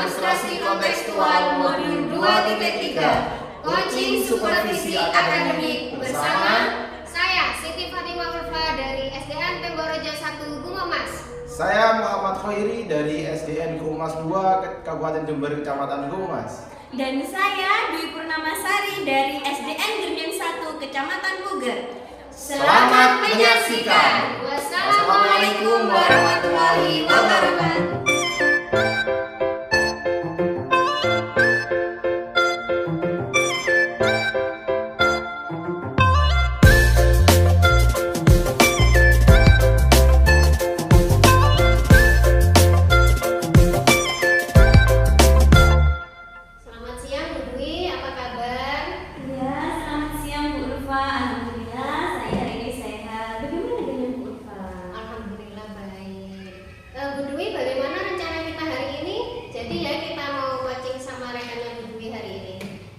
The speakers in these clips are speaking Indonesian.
Demonstrasi kontekstual modul 2.3 Coaching Supervisi Akademik bersama saya Siti Fatimah Ulfa dari SDN Pemborejo 1 Bungomas. Saya Muhammad Khairi dari SDN Bungomas 2 Kabupaten Jember Kecamatan Bungomas. Dan saya Dwi Purnamasari dari SDN Gerjen 1 Kecamatan Puger. Selamat menyaksikan. Wassalamualaikum warahmatullahi wabarakatuh.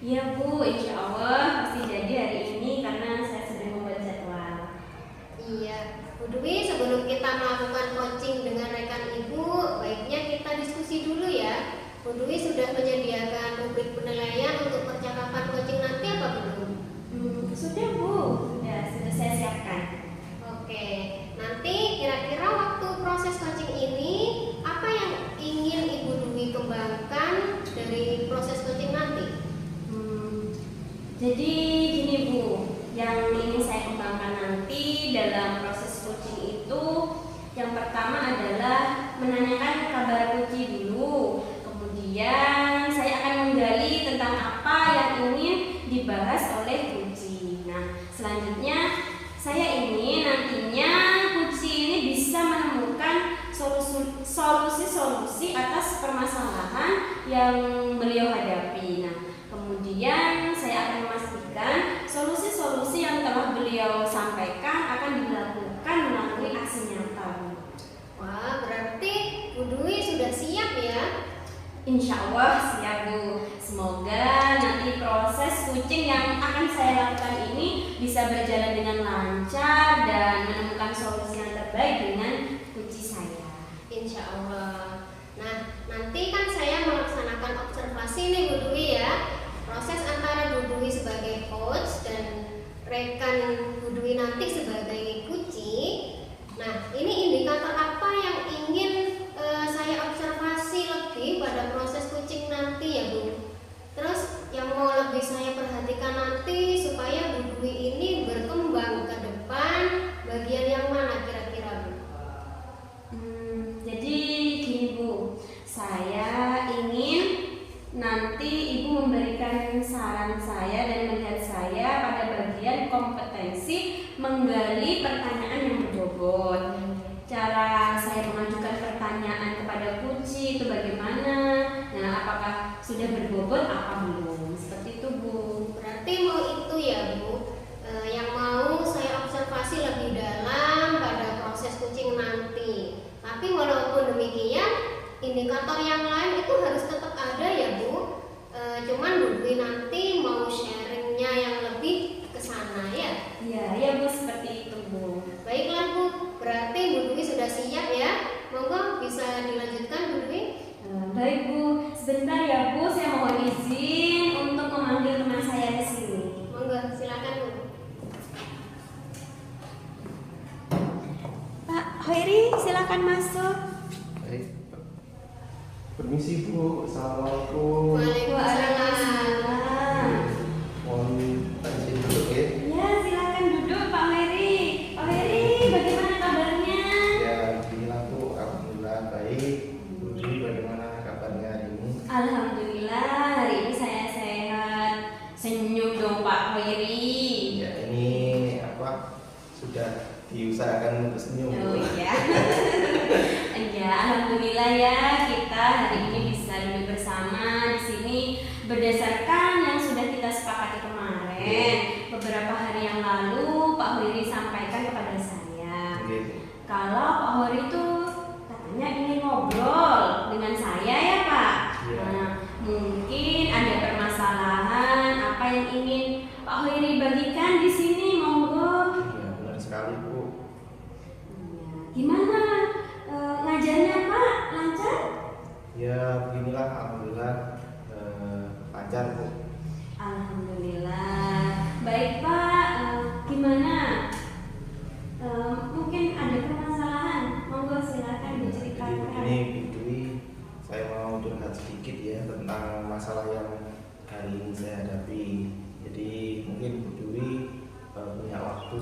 Iya Bu, insya Allah pasti jadi hari ini karena saya sudah membuat jadwal. Iya, Bu Dwi, sebelum kita melakukan coaching dengan rekan Ibu, baiknya kita diskusi dulu ya. Bu Dwi sudah menyediakan rubrik penilaian untuk percakapan coaching nanti apa belum? Sudah Bu, sudah saya siapkan. Oke, nanti kira-kira waktu proses coaching ini apa yang ingin Ibu Dwi kembangkan dari proses coaching nanti? Jadi gini Bu, yang ingin saya kembangkan nanti dalam proses coaching itu yang pertama adalah menanyakan kabar Kuci dulu. Kemudian saya akan menggali tentang apa yang ingin dibahas oleh Kuci. Nah, selanjutnya saya ingin nantinya Kuci ini bisa menemukan solusi-solusi atas permasalahan yang beliau hadapi. Nah, kemudian saya akan memastikan solusi-solusi yang telah beliau sampaikan akan dilakukan melalui aksi nyata. Wah, berarti Bu Dwi sudah siap ya? Insya Allah siap Bu. Semoga nanti proses coaching yang akan saya lakukan ini bisa berjalan dengan lancar dan menemukan solusi yang terbaik dengan coaching saya. Insya Allah. Nah, nanti kan saya melaksanakan observasi nih Bu Dwi ya. Proses antara Bu Dwi sebagai coach dan rekan Bu Dwi nanti sebagai coaching. Nah, ini indikator apa yang ingin saya observasi lebih pada proses coaching nanti ya Bu? Terus yang mau lebih saya perhatikan nanti supaya Bu Dwi ini berkembang ke depan, bagian yang mana kira-kira Bu? Jadi gini Bu, saya ingin nanti Ibu memberikan saran saya dan melihat saya pada bagian kompetensi menggali pertanyaan yang berbobot. Cara saya mengajukan pertanyaan kepada Kuci itu bagaimana? Nah, apakah sudah berbobot apa belum? Seperti itu Bu. Berarti mau itu ya Bu, yang mau saya observasi lebih dalam pada proses coaching nanti. Tapi walaupun demikian, indikator yang lain itu harus tetap ada ya Bu. Cuman Bu Dwi nanti mau sharingnya yang lebih ke sana ya. Iya Bu, seperti itu Bu. Baiklah Bu, berarti Bu Dwi sudah siap ya. Monggo bisa dilanjutkan Bu Dwi. Baik Bu, sebentar ya Bu, saya mohon izin untuk memanggil teman saya ke sini. Monggo, silakan Bu. Pak Hoiri, silakan masuk. Baik. Permisi Bu, Assalamualaikum. Waalaikumsalam. Mohon izin duduk ya. Ya, silakan duduk Pak Hoiri. Pak Hoiri, bagaimana kabarnya? Ya, alhamdulillah Bu, alhamdulillah baik. Bu Dwi, bagaimana kabarnya hari ini? Alhamdulillah, hari ini saya sehat. Senyum dong Pak Hoiri. Ya, ini sudah diusahakan untuk senyum Bu. Oh iya. Ya, alhamdulillah ya kita hari ini bisa duduk bersama di sini berdasarkan yang sudah kita sepakati kemarin. Beberapa hari yang lalu Pak Hoiri sampaikan kepada saya. Kalau Pak Hoiri itu katanya ingin ngobrol dengan saya ya Pak. Ya. Nah, mungkin ada permasalahan apa yang ingin Pak Hoiri bagikan di sini, monggo. Ya, benar sekali Bu. Gimana ngajarnya Pak? Lancar? Ya beginilah,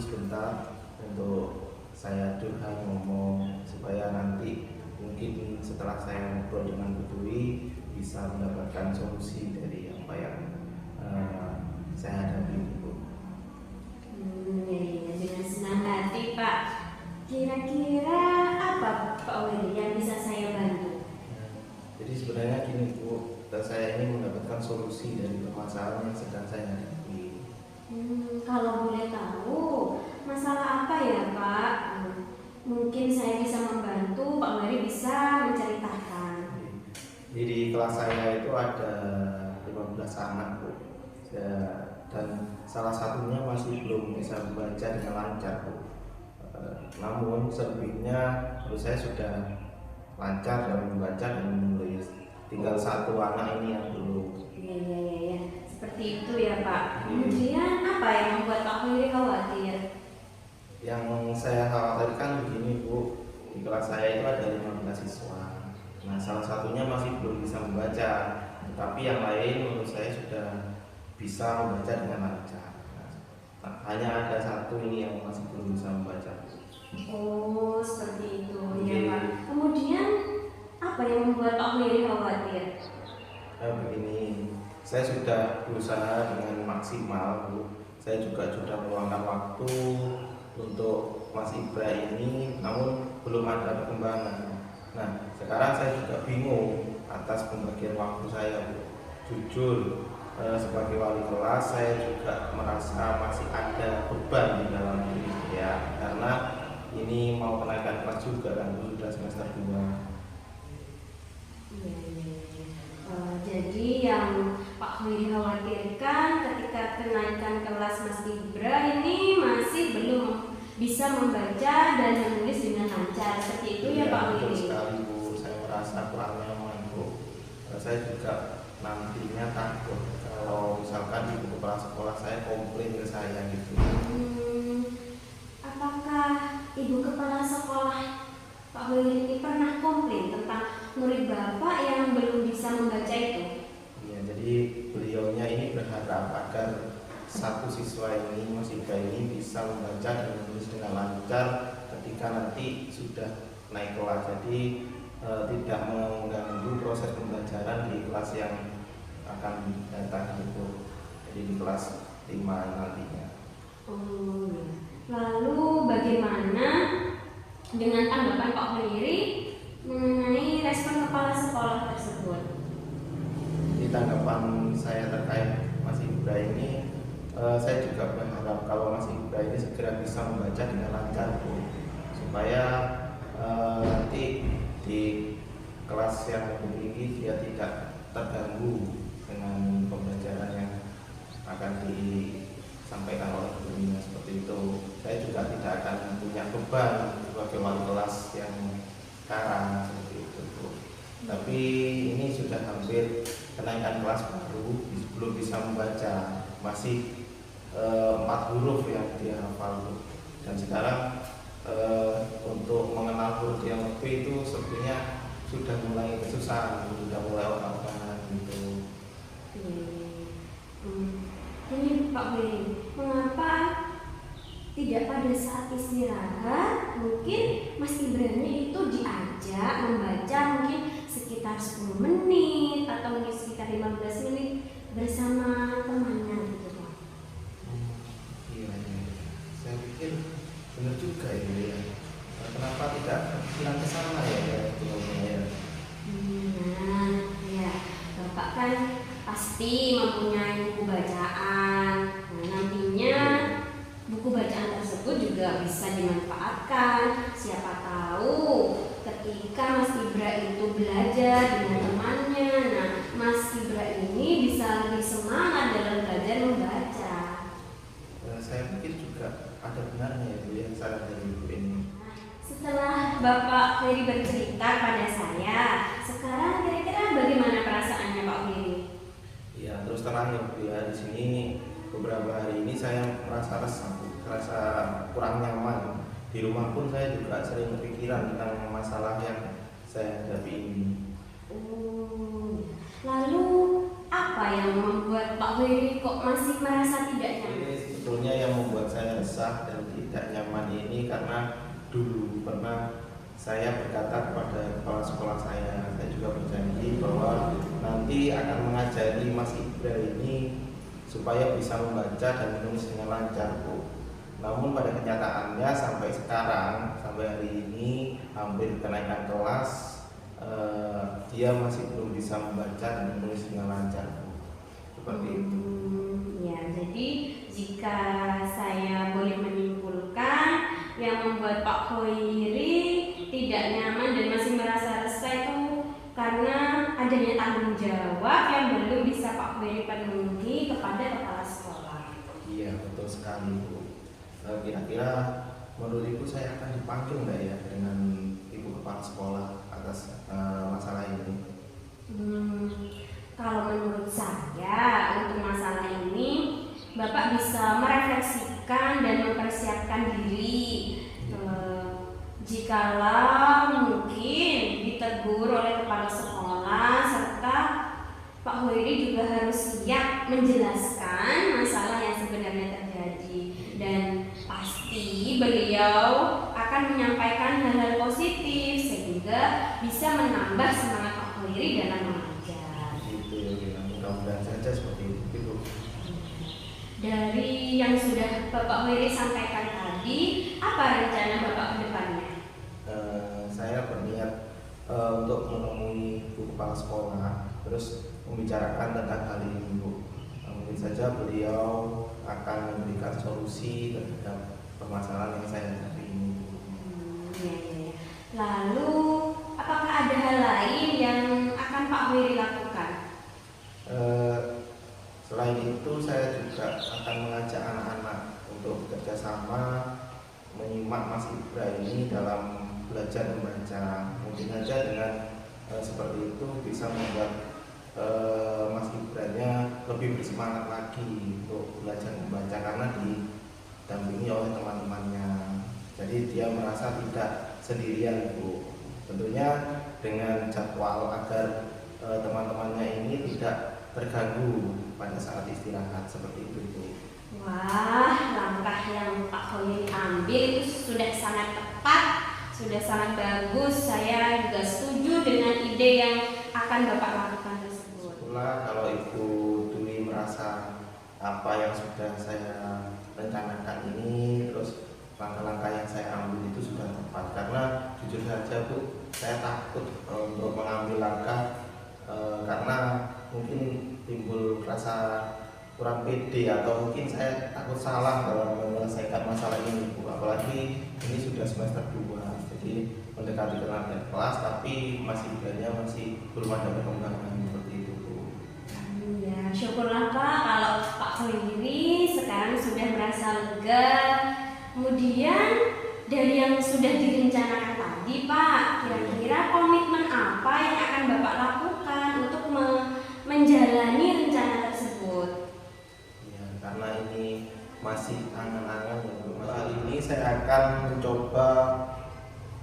sebentar untuk saya curhat ngomong supaya nanti mungkin setelah saya ngobrol dengan Bu Dwi bisa mendapatkan solusi dari apa yang saya hadapi, Bu. Ya, dengan senang hati, Pak. Kira-kira apa Pak Willy yang bisa saya bantu? Jadi sebenarnya gini, Bu, saya ini mendapatkan solusi dari permasalahan yang sedang saya hadapi. Kalau boleh tahu, masalah apa ya, Pak? Mungkin saya bisa membantu, Pak Willy bisa menceritakan. Jadi di kelas saya itu ada 15 anak, Bu. Dan salah satunya masih belum bisa membaca dengan lancar, Bu. Namun selebihnya menurut saya sudah lancar dalam membaca dan menulis. Tinggal satu anak ini yang belum. Iya. Seperti itu ya, Pak. Kemudian apa yang membuat Pak Willy khawatir? Yang saya khawatirkan begini, Bu. Di kelas saya itu ada 15 siswa. Nah, salah satunya masih belum bisa membaca, tetapi yang lain menurut saya sudah bisa membaca dengan lancar. Nah, hanya ada satu ini yang masih belum bisa membaca. Oh, seperti itu ya, Iya. Pak. Kemudian apa yang membuat Pak Willy khawatir? Begini, saya sudah berusaha dengan maksimal, Bu. Saya juga sudah meluangkan waktu untuk Mas Ibra ini, namun belum ada perkembangan. Nah, sekarang saya juga bingung atas pembagian waktu saya, Bu. Jujur, sebagai wali kelas saya juga merasa masih ada beban di dalam diri ya, karena ini mau kenaikan kelas juga kan, Bu, sudah semester 2. Jadi yang Pak Willy khawatirkan ketika kenaikan kelas Mas Ibra ini masih belum bisa membaca dan menulis dengan lancar. Seperti itu ya, Pak Betul Willy. sekali, Bu. Saya merasa kurang nyaman, Bu. Saya juga nantinya takut kalau misalkan di kepala sekolah saya komplain ke saya gitu. Apakah Ibu Kepala Sekolah Pak Willy ini pernah komplain tentang murid Bapak yang belum bisa membaca itu? Ya, jadi beliaunya ini berharap agar satu siswa ini, Mas Ibra ini bisa membaca dan menulis dengan lancar ketika nanti sudah naik kelas. Jadi tidak mengganggu proses pembelajaran di kelas yang akan datang itu. Jadi di kelas 5 nantinya. Lalu bagaimana dengan tanggapan Pak Willy mengenai respon kepala sekolah tersebut? Di tanggapan saya terkait Mas Ibra ini, saya juga berharap kalau Mas Ibra ini segera bisa membaca dengan lancar, Bu, supaya nanti di kelas yang lebih tinggi dia tidak terganggu dengan pembelajaran yang akan disampaikan oleh gurunya seperti itu. Saya juga tidak akan punya beban sebagai wali kelas yang sekarang seperti itu, Bu. Tapi ini sudah hampir kenaikan kelas baru, belum bisa membaca, masih 4 huruf yang dia hafal, Bu. Dan sekarang untuk mengenal huruf yang lebih itu sebenarnya sudah mulai kesusahan, sudah mulai orang-orang gitu. Ini Pak Willy, mengapa tidak pada saat istirahat mungkin Mas Ibrani itu diajak membaca mungkin sekitar 10 menit atau mungkin sekitar 15 menit bersama temannya gitu, Pak? Iya. Saya pikir benar juga ya. Kenapa tidak bilang ke sana ya? Nah, ya, Bapak kan pasti mempunyai buku bacaan. Nah, nantinya buku bacaan tersebut juga bisa dimanfaatkan. Siapa tahu ketika Mas Ibra itu belajar dengan temannya, nah Mas Ibra ini bisa lebih semangat dalam belajar membaca. Saya pikir juga ada benarnya ya, Bu, yang saran dari Ibu ini. Setelah Bapak Willy bercerita pada saya, sekarang kira-kira bagaimana perasaannya Pak Willy? Ya, terus terang ya, Bu, ya, di sini beberapa hari ini saya merasa resah, merasa kurang nyaman. Di rumah pun saya juga sering kepikiran tentang masalah yang saya hadapi ini. Lalu apa yang membuat Pak Willy kok masih merasa tidak nyaman? Jadi sebetulnya yang membuat saya resah resah dan tidak nyaman ini karena dulu pernah saya berkata kepada kepala sekolah saya juga berjanji bahwa nanti akan mengajari Mas Ibra ini supaya bisa membaca dan menulis dengan lancar, Bu. Namun pada kenyataannya sampai sekarang, sampai hari ini hampir kenaikan kelas, dia masih belum bisa membaca dan menulis dengan lancar, Bu. Seperti itu. Ya, jadi jika saya boleh menyimpulkan, yang membuat Pak Khairi tidak nyaman dan masih merasa resah itu karena adanya tanggung jawab yang belum bisa Pak Khairi penuhi kepada kepala sekolah. Iya, betul sekali, Bu. Kira-kira menurut Ibu saya akan dipanggil nggak ya dengan Ibu kepala sekolah atas masalah ini? Kalau menurut saya untuk masalah ini Bapak bisa merefleksikan dan mempersiapkan diri. Jikalau mungkin ditegur oleh kepala sekolah serta Pak Khairi juga harus siap menjelaskan masalah yang sebenarnya terjadi, dan pasti beliau akan menyampaikan hal-hal positif sehingga bisa menambah semangat Pak Khairi dalam mengajar. Gitu ya, mudah-mudahan saja seperti itu. Dari yang sudah Bapak Khairi sampaikan tadi, apa rencana Bapak ke depannya? Saya berniat untuk menemui Bu Kepala Sekolah, terus membicarakan tentang hal ini, Bu. Mungkin saja beliau akan memberikan solusi terhadap permasalahan yang saya hadapi ini. Ya. Lalu, apakah ada hal lain yang akan Pak Khairi lakukan? Selain itu, saya juga akan mengajak anak-anak untuk bekerja sama menyimak Mas Ibra ini dalam belajar membaca. Mungkin saja dengan seperti itu bisa membuat Mas Ibra-nya lebih bersemangat lagi untuk belajar membaca karena didampingi oleh teman-temannya. Jadi dia merasa tidak sendirian, Bu. Tentunya dengan jadwal agar teman-temannya ini tidak terganggu pada saat istirahat seperti itu, Bu. Wah, langkah yang Pak Khairi ambil itu sudah sangat tepat, sudah sangat bagus. Saya juga setuju dengan ide yang akan Bapak lakukan tersebut. Itulah kalau Ibu Dwi merasa apa yang sudah saya rencanakan ini, terus langkah-langkah yang saya ambil itu sudah tepat. Karena jujur saja, Bu, saya takut untuk mengambil langkah karena mungkin timbul rasa kurang pede atau mungkin saya takut salah dalam menyelesaikan masalah ini, Bu. Apalagi ini sudah semester 2, jadi mendekati kenaikan kelas tapi masih belum ada perkembangan seperti itu, Bu. Ya, syukurlah Pak kalau Pak Khairi sekarang sudah merasa lega. Kemudian dari yang sudah direncanakan tadi, Pak, kira-kira komitmen apa yang akan Bapak lakukan untuk menjalani rencana tersebut? Karena ini masih angan-angan ya, Bu. Kali ini saya akan mencoba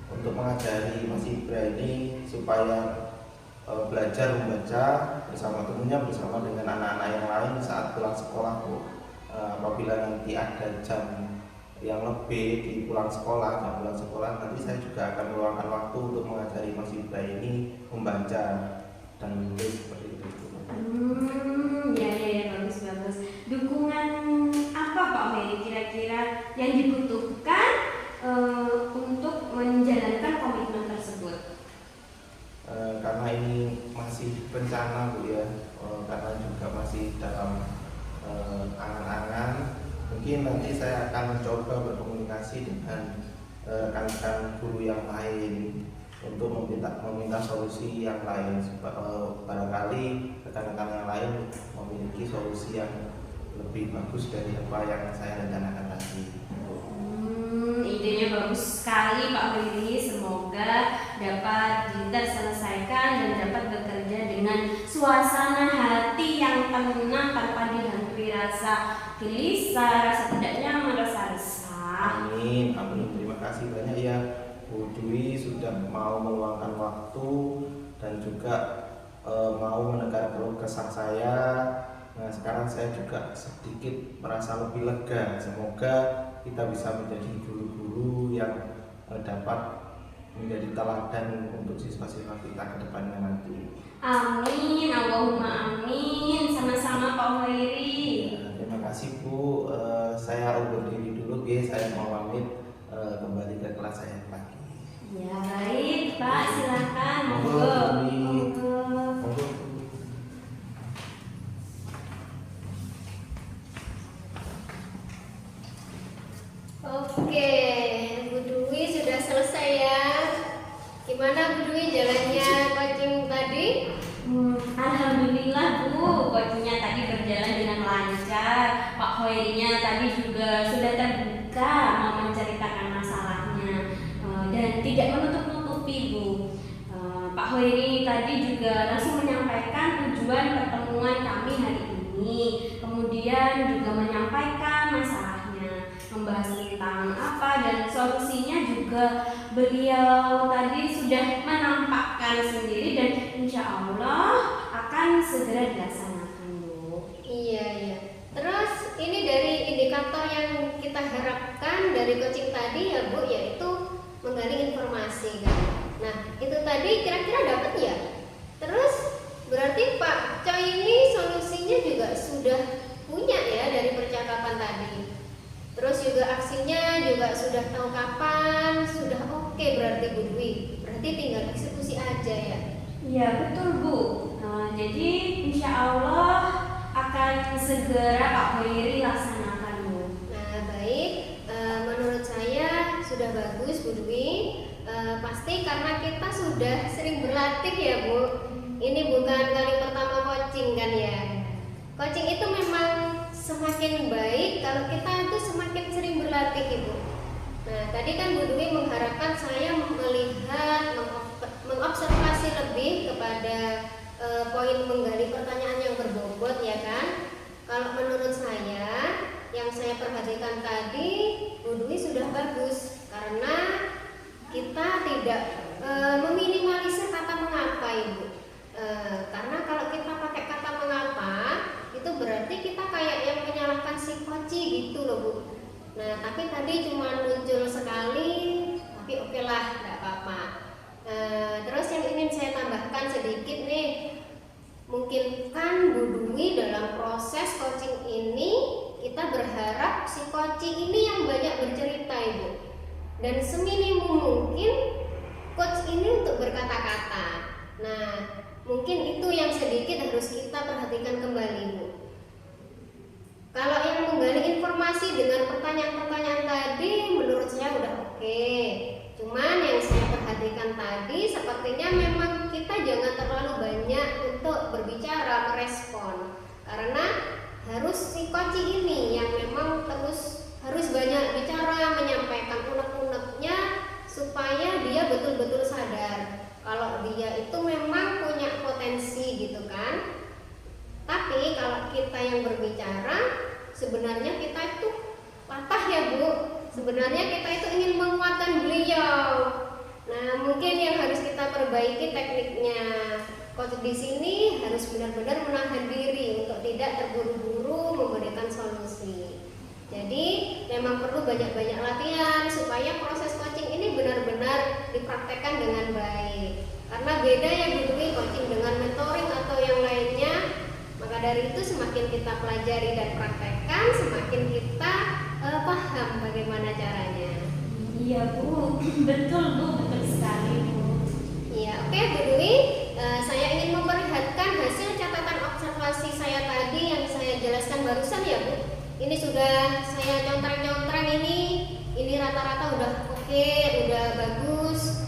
untuk mengajari Mas Ibra ini supaya belajar membaca bersama dengan anak-anak yang lain saat pulang sekolah, Bu. Apabila nanti ada jam yang lebih di pulang sekolah, nanti saya juga akan meluangkan waktu untuk mengajari Mas Ibra ini membaca dan menulis seperti itu. Ya, bagus. Dukungan apa Pak Khairi kira-kira yang dibutuhkan untuk menjalankan komitmen tersebut? Karena ini masih rencana, Bu ya, karena juga masih dalam angan-angan, mungkin nanti saya akan mencoba berkomunikasi dengan rekan-rekan guru yang lain untuk meminta solusi yang lain. Barangkali rekan-rekan yang lain memiliki solusi yang lebih bagus dari apa yang saya rencanakan tadi. Idenya bagus sekali Pak Khairi. Semoga dapat terselesaikan dan dapat bekerja dengan suasana hati yang tenang tanpa dihantui rasa gelisah, rasa tidak nyaman, rasa resah. Amin. Terima kasih banyak ya, Bu Dwi sudah mau meluangkan waktu dan juga mau mendengar keluh kesah saya. Nah, sekarang saya juga sedikit merasa lebih lega. Semoga kita bisa menjadi guru-guru yang dapat menjadi teladan untuk siswa-siswa kita ke depannya nanti. Amin, Allahumma amin. Sama-sama Pak Hoiri. Terima kasih Bu. Saya undur diri dulu, saya mau pamit kembali ke kelas saya lagi. Ya baik Pak, silakan. Monggo. Monggo. Monggo. Oke, Bu Dwi sudah selesai ya. Gimana Bu Dwi jalannya coaching tadi? Alhamdulillah Bu, coachingnya tadi berjalan dengan lancar. Pak Hoirinya tadi juga sudah terbuka mau menceritakan masalahnya dan tidak menutup-nutupi Bu. Pak Hoiri tadi juga langsung menyampaikan tujuan pertemuan kami hari ini, kemudian juga menyampaikan masalahnya, membahas tentang apa dan solusinya juga beliau tadi sudah menampakkan sendiri dan insya Allah akan segera dilaksanakan Bu. Iya. Terus ini dari indikator yang kita harapkan dari coaching tadi ya Bu, yaitu menggali informasi kan. Nah itu tadi kira-kira dapat ya. Terus berarti Pak Coy ini solusinya juga sudah punya ya dari percakapan tadi. Terus juga aksinya juga sudah tahu kapan, sudah oke berarti Bu Dwi. Berarti tinggal eksekusi aja ya. Iya betul Bu. Jadi insya Allah akan segera Pak Hoiri laksanakan Bu. Nah baik, menurut saya sudah bagus Bu Dwi. Pasti karena kita sudah sering berlatih ya Bu. Ini bukan kali pertama coaching kan ya. Coaching itu memang semakin baik kalau kita itu semakin sering berlatih Ibu. Nah tadi kan Bu Dwi mengharapkan saya melihat, mengobservasi lebih kepada poin menggali pertanyaan yang berbobot ya kan. Kalau menurut saya yang saya perhatikan tadi Bu Dwi sudah bagus karena kita tidak meminimalisir kata mengapa Ibu. Karena kalau kita pakai kata mengapa itu berarti kita kayak yang menyalahkan si koci gitu loh Bu. Nah tapi tadi cuma muncul sekali, tapi oke lah, nggak apa-apa. Terus yang ingin saya tambahkan sedikit nih, mungkinkan Bu Dwi dalam proses coaching ini kita berharap si koci ini yang banyak bercerita Ibu, dan seminimum mungkin coach ini untuk berkata-kata. Nah mungkin itu yang sedikit harus kita perhatikan kembali Bu. Kalau yang menggali informasi dengan pertanyaan-pertanyaan tadi menurut saya udah oke. Cuman yang saya perhatikan tadi sepertinya memang kita jangan terlalu banyak untuk berbicara, merespon. Karena harus si koci ini yang memang terus harus banyak bicara, menyampaikan unek-uneknya supaya dia betul-betul sadar kalau dia itu memang punya potensi gitu kan. Tapi kalau kita yang berbicara, sebenarnya kita itu patah ya Bu. Sebenarnya kita itu ingin menguatkan beliau. Nah mungkin yang harus kita perbaiki tekniknya. Coach di sini harus benar-benar menahan diri untuk tidak terburu-buru memberikan solusi. Jadi memang perlu banyak-banyak latihan supaya proses coaching ini benar-benar dipraktekkan dengan baik. Karena beda ya Bu Dwi coaching dengan mentoring atau yang lainnya. Maka dari itu semakin kita pelajari dan praktekkan, semakin kita paham bagaimana caranya. Iya Bu, betul Bu, betul sekali Bu. Iya, oke Bu Dwi, saya ingin memperlihatkan hasil catatan observasi saya tadi yang saya jelaskan barusan ya Bu. Ini sudah saya contreng-contreng ini rata-rata udah oke, udah bagus.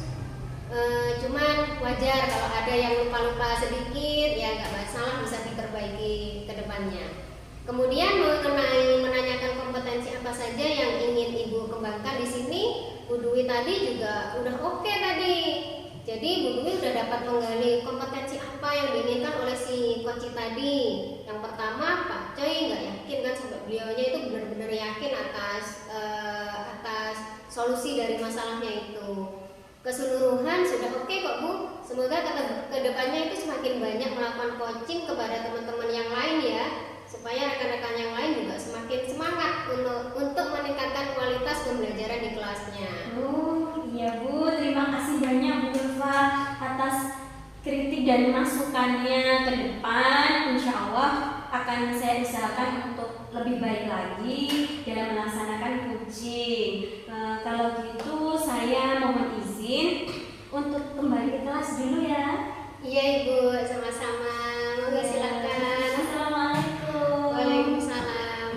Cuman wajar kalau ada yang lupa-lupa sedikit, ya nggak masalah, bisa diperbaiki ke depannya. Kemudian mengenai menanyakan kompetensi apa saja yang ingin Ibu kembangkan di sini, Bu Dwi tadi juga udah oke tadi. Jadi Bu Dwi udah dapat menggali kompetensi apa yang diinginkan oleh si coach tadi. Yang pertama Pak Coy nggak yakin kan sampai beliaunya itu benar-benar yakin atas solusi dari masalahnya itu. Keseluruhan sudah oke kok Bu. Semoga kedepannya itu semakin banyak melakukan coaching kepada teman-teman yang lain ya, supaya rekan-rekan yang lain juga semakin semangat untuk meningkatkan kualitas dan masukannya ke depan, insya Allah akan saya usahakan untuk lebih baik lagi dalam melaksanakan coaching. Kalau gitu saya mohon izin untuk kembali ke kelas dulu ya. Iya Ibu, sama-sama. Monggo silakan. Assalamualaikum. Waalaikumsalam.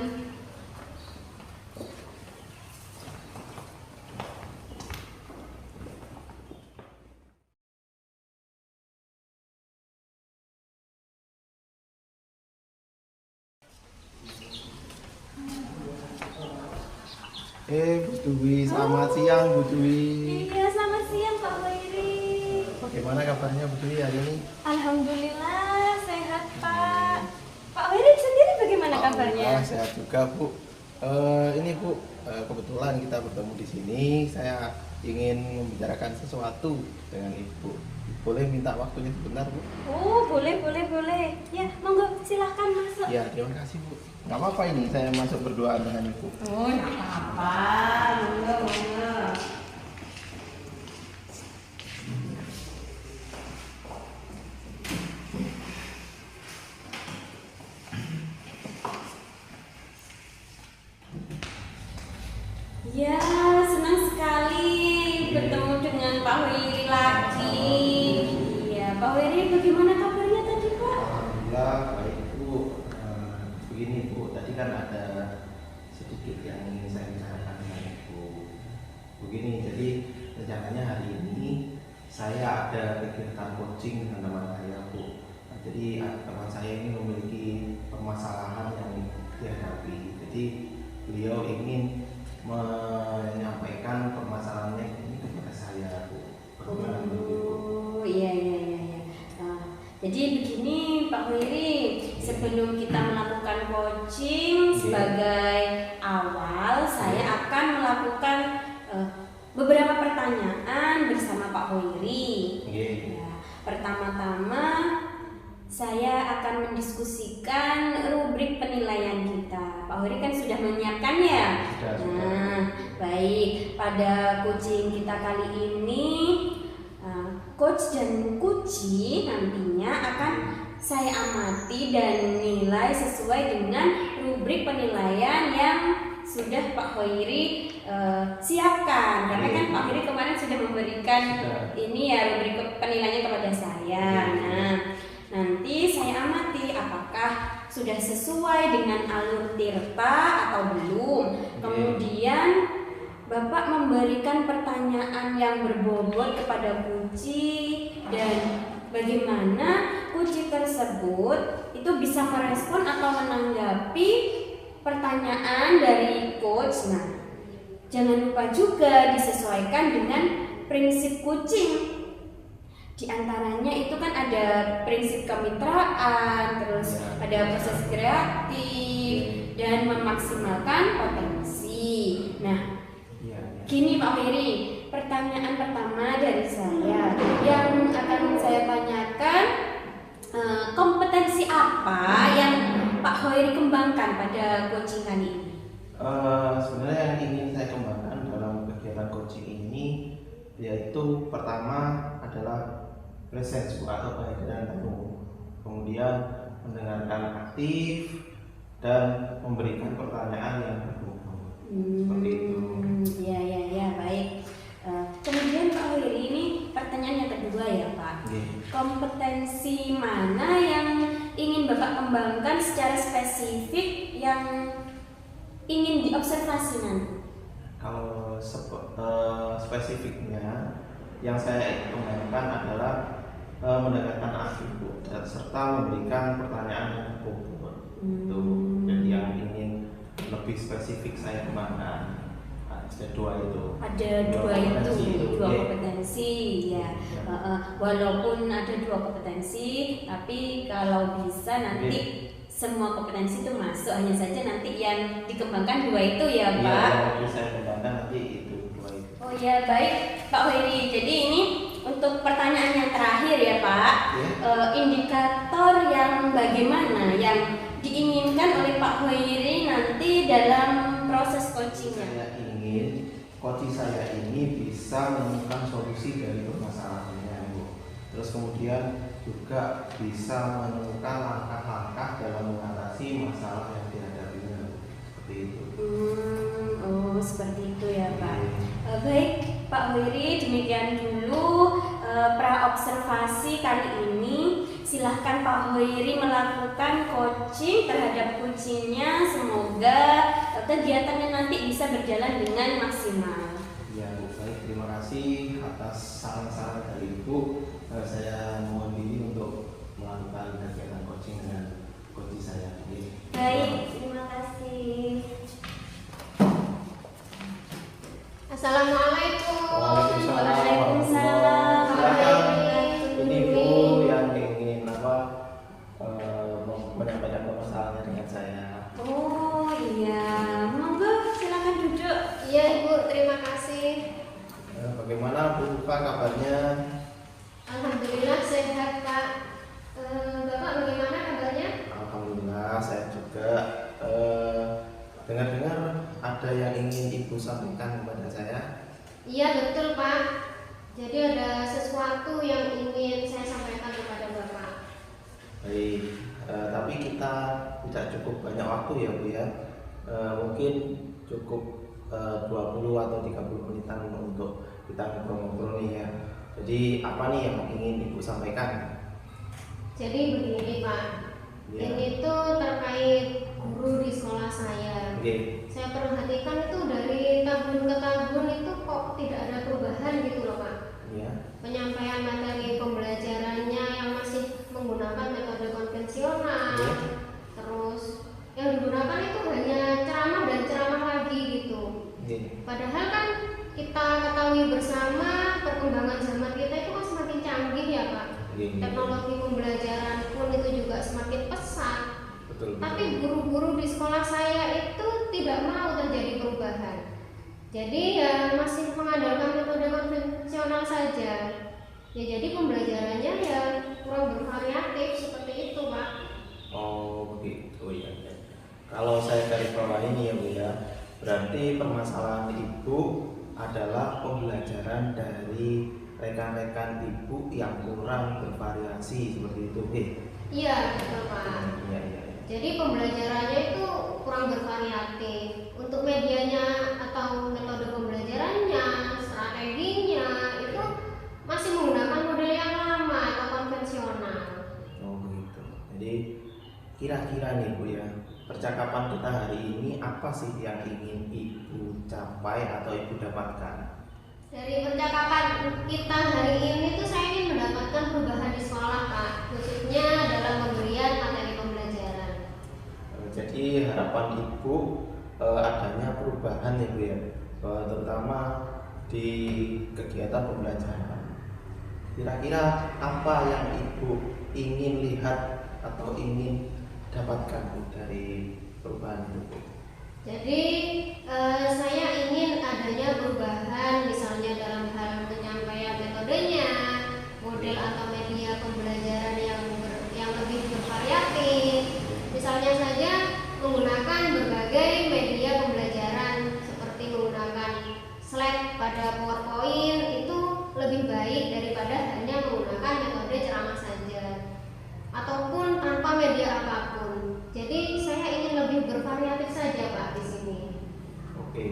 Bu Dwi, selamat siang Bu Dwi. Iya, selamat siang Pak Wairi. Bagaimana kabarnya Bu Dwi hari ini? Alhamdulillah sehat Pak. Pak Wairi sendiri bagaimana kabarnya? Alhamdulillah sehat juga Bu. Ini Bu, kebetulan kita bertemu di sini. Saya ingin membicarakan sesuatu dengan Ibu. Boleh minta waktunya sebentar Bu? Oh, boleh. Ya, monggo silahkan masuk. Ya, terima kasih Bu. Nggak apa-apa ini saya masuk berdoa dengan Ibu. Oh, nggak apa-apa. Monggo. Ya, senang sekali bertemu dengan Pak Wiri lagi. Iya, Pak Wiri bagaimana kabarnya tadi Pak? Alhamdulillah baik Bu. Begini Bu, tadi kan ada sedikit yang ingin saya bicarakan dengan Ibu. Begini, jadi rencananya hari ini saya ada kegiatan coaching dengan teman saya Bu. Jadi teman saya ini memiliki permasalahan yang dihadapi. Jadi beliau ingin menyampaikan permasalahannya ini kepada saya Bu. Bagaimana menurut Ibu? Oh, iya. Jadi begini Pak Wiri, sebelum kita melakukan coaching sebagai awal, saya akan melakukan beberapa pertanyaan bersama Pak Wiri. Ya, pertama-tama saya akan mendiskusikan rubrik penilaian kita. Pak Wiri kan sudah menyiapkannya. Nah, baik. Pada coaching kita kali ini, coach dan coachee nantinya akan saya amati dan nilai sesuai dengan rubrik penilaian yang sudah Pak Hoiri siapkan. Karena kan Pak Hoiri kemarin sudah memberikan ini ya rubrik penilaiannya kepada saya. Nah, nanti saya amati apakah sudah sesuai dengan alur tirta atau belum. Kemudian Bapak memberikan pertanyaan yang berbobot kepada kunci dan bagaimana kunci tersebut itu bisa merespon atau menanggapi pertanyaan dari coach. Nah, jangan lupa juga disesuaikan dengan prinsip coaching. Di antaranya itu kan ada prinsip kemitraan, terus ada proses kreatif dan memaksimalkan potensi. Nah, gini Pak Wiri, pertanyaan pertama dari saya yang akan saya tanyakan, kompetensi apa yang Pak Hoiri kembangkan pada coaching kali ini? Sebenarnya yang ingin saya kembangkan dalam kegiatan coaching ini yaitu pertama adalah presence atau kehadiran tamu, kemudian mendengarkan aktif dan memberikan pertanyaan yang berbobot. Seperti itu. Ya, baik. Kemudian Pak Hoiri, ini pertanyaan yang kedua ya Pak. Kompetensi mana yang ingin Bapak kembangkan secara spesifik yang ingin diobservasi nanti? Kalau spesifiknya yang saya kembangkan adalah mendengarkan aktif Bu, serta memberikan pertanyaan yang berbobot. Itu jadi yang ingin lebih spesifik saya kembangkan. Ada dua itu. Dua kompetensi ya. Walaupun ada dua kompetensi, tapi kalau bisa nanti semua kompetensi itu masuk. Hanya saja nanti yang dikembangkan dua itu ya Pak. Iya, saya kembangkan nanti itu dua itu. Oh ya, baik Pak Hoiri. Jadi ini untuk pertanyaan yang terakhir ya Pak. Indikator yang bagaimana yang diinginkan oleh Pak Hoiri nanti dalam proses coachingnya? Saya ingin coaching saya ini bisa menemukan solusi dari permasalahannya Bu. Terus kemudian juga bisa menemukan langkah-langkah dalam mengatasi masalah yang dihadapinya. Seperti itu. Oh, seperti itu ya Pak. Baik Pak Wiri, demikian dulu pra-observasi kali ini. Silahkan Pak Wiri melakukan coaching terhadap kucingnya. Semoga kegiatannya nanti bisa berjalan dengan maksimal. Ya, Bu, baik, terima kasih atas saran-saran dari Ibu. Saya mohon diri untuk melakukan kegiatan coaching dengan coach saya. Baik, terima kasih. Assalamualaikum. Waalaikumsalam. Ini Bu yang ingin menyampaikan permasalahannya dengan saya. Oh iya, monggo silakan duduk. Iya Ibu, terima kasih. Bagaimana Bu Pak kabarnya? Alhamdulillah sehat Pak. Bapak bagaimana kabarnya? Alhamdulillah saya juga. Dengar-dengar ada yang ingin Ibu sampaikan kepada saya. Iya betul Pak. Jadi ada sesuatu yang ingin saya sampaikan kepada Bapak. Baik, tapi kita tidak cukup banyak waktu ya Bu ya. Mungkin cukup 20 atau 30 menitan untuk kita ngobrol-ngobrol nih ya. Jadi apa nih yang ingin Ibu sampaikan? Jadi begini Pak, Ya. ini tuh terkait guru di sekolah saya. Oke. Saya perhatikan itu dari tahun ke tahun itu kok tidak ada perubahan gitu loh Pak. Ya. Penyampaian materi pembelajarannya yang masih menggunakan metode konvensional. Ya. Terus yang digunakan itu hanya ceramah dan ceramah lagi gitu. Oke. Padahal kan kita ketahui bersama perkembangan zaman kita itu kan semakin canggih ya Pak. Oke. Teknologi pembelajaran pun itu juga semakin pesat. Betul. Tapi guru-guru di sekolah saya itu tidak mau terjadi perubahan. Jadi ya masih mengandalkan metode konvensional saja. Ya jadi pembelajarannya ya kurang bervariatif seperti itu Pak. Oh begitu ya. Kalau saya garis bawah ini ya Bu ya, berarti permasalahan Ibu adalah pembelajaran dari rekan-rekan Ibu yang kurang bervariasi seperti itu. Iya betul Pak. Iya iya. Jadi pembelajarannya itu kurang bervariatif. Untuk medianya atau metode pembelajarannya, strateginya itu masih menggunakan model yang lama atau konvensional. Oh begitu. Jadi kira-kira nih Bu ya, percakapan kita hari ini apa sih yang ingin Ibu capai atau Ibu dapatkan? Dari percakapan kita hari ini tuh saya ingin mendapatkan perubahan di sekolah Pak, khususnya dalam pemberian materi pembelajaran. Jadi harapan Ibu adanya perubahan ya Bu ya, terutama di kegiatan pembelajaran. Kira-kira apa yang Ibu ingin lihat atau ingin dapatkan Bu dari perubahan itu? Jadi saya ingin adanya perubahan misalnya dalam hal penyampaian metodenya, model atau media pembelajaran yang lebih bervariatif. Misalnya saja menggunakan berbagai media pembelajaran seperti menggunakan slide pada PowerPoint itu lebih baik daripada hanya menggunakan metode ceramah saja ataupun tanpa media apapun. Jadi saya ingin lebih bervariatif saja Pak di sini. Oke.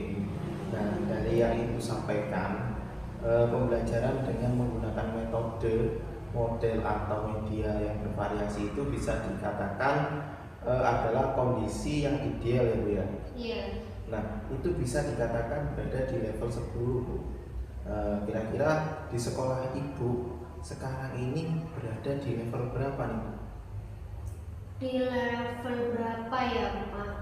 Nah dari yang Ibu sampaikan, pembelajaran dengan menggunakan metode, model atau media yang bervariasi itu bisa dikatakan adalah kondisi yang ideal ya Bu ya. Iya. Nah itu bisa dikatakan berada di level 10 Bu. Kira-kira di sekolah Ibu sekarang ini berada di level berapa nih Bu? Di level berapa ya Pak?